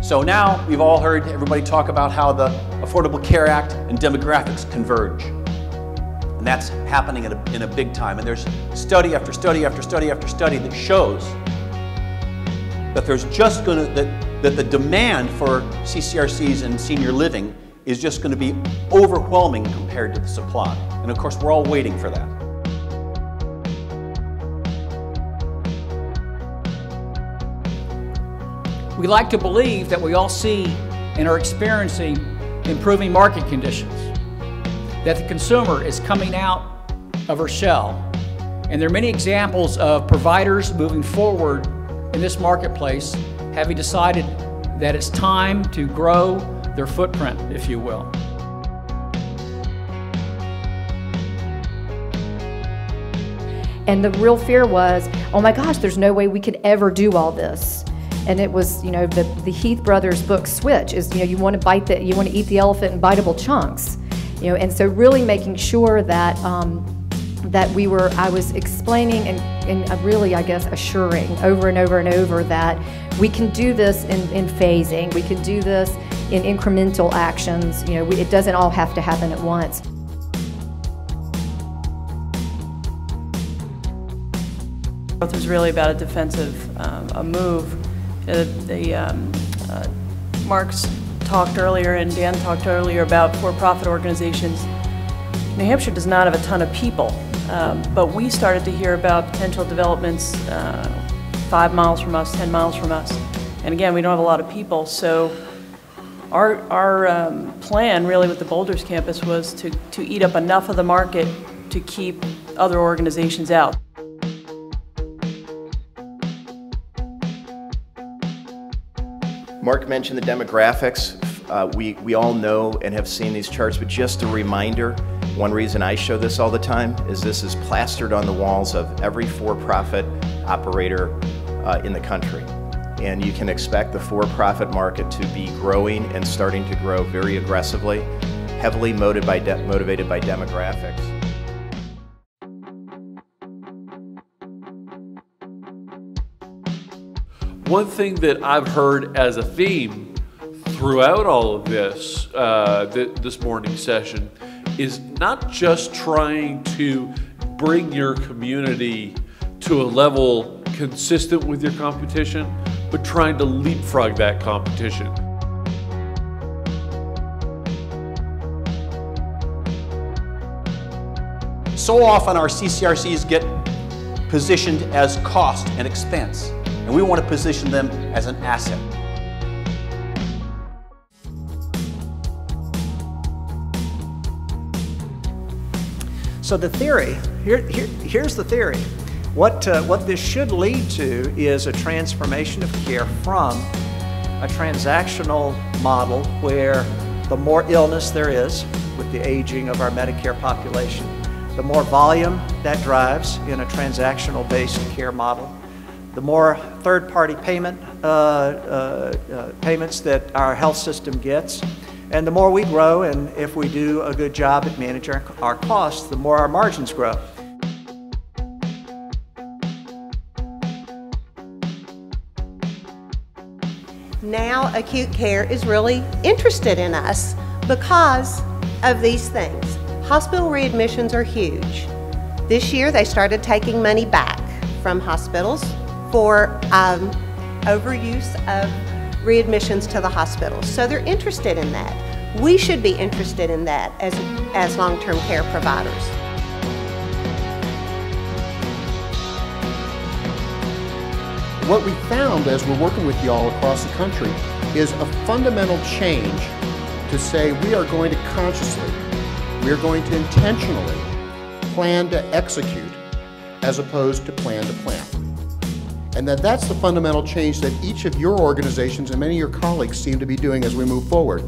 So now we've all heard everybody talk about how the Affordable Care Act and demographics converge. And that's happening in a big time. And there's study after study after study after study that shows that there's just going to, that the demand for CCRCs and senior living is just going to be overwhelming compared to the supply. And of course, we're all waiting for that. We like to believe that we all see and are experiencing improving market conditions, that the consumer is coming out of her shell. And there are many examples of providers moving forward in this marketplace, having decided that it's time to grow their footprint, if you will. And the real fear was, oh my gosh, there's no way we could ever do all this. And it was, you know, the Heath brothers book Switch is, you know, you want to eat the elephant in biteable chunks, you know. And so really making sure that I was explaining and really, I guess, assuring over and over and over that we can do this in phasing, we can do this in incremental actions. You know, it doesn't all have to happen at once. Growth was really about a defensive a move. Mark's talked earlier and Dan talked earlier about for-profit organizations. New Hampshire does not have a ton of people, but we started to hear about potential developments 5 miles from us, 10 miles from us. And again, we don't have a lot of people, so our plan really with the Boulders campus was to eat up enough of the market to keep other organizations out. Mark mentioned the demographics. We all know and have seen these charts, but just a reminder, one reason I show this all the time is this is plastered on the walls of every for-profit operator in the country. And you can expect the for-profit market to be growing and starting to grow very aggressively, heavily motivated by demographics. One thing that I've heard as a theme throughout all of this, this morning's session, is not just trying to bring your community to a level consistent with your competition, but trying to leapfrog that competition. So often our CCRCs get positioned as cost and expense, and we want to position them as an asset. So the theory, here's the theory. What this should lead to is a transformation of care from a transactional model where the more illness there is with the aging of our Medicare population, the more volume that drives in a transactional-based care model, the more third-party payments that our health system gets, and the more we grow, and if we do a good job at managing our costs, the more our margins grow. Now acute care is really interested in us because of these things. Hospital readmissions are huge. This year they started taking money back from hospitals for overuse of readmissions to the hospitals. So they're interested in that. We should be interested in that as long-term care providers. What we found as we're working with you all across the country is a fundamental change to say we are going to consciously, we are going to intentionally plan to execute as opposed to plan to plan. And that's the fundamental change that each of your organizations and many of your colleagues seem to be doing as we move forward.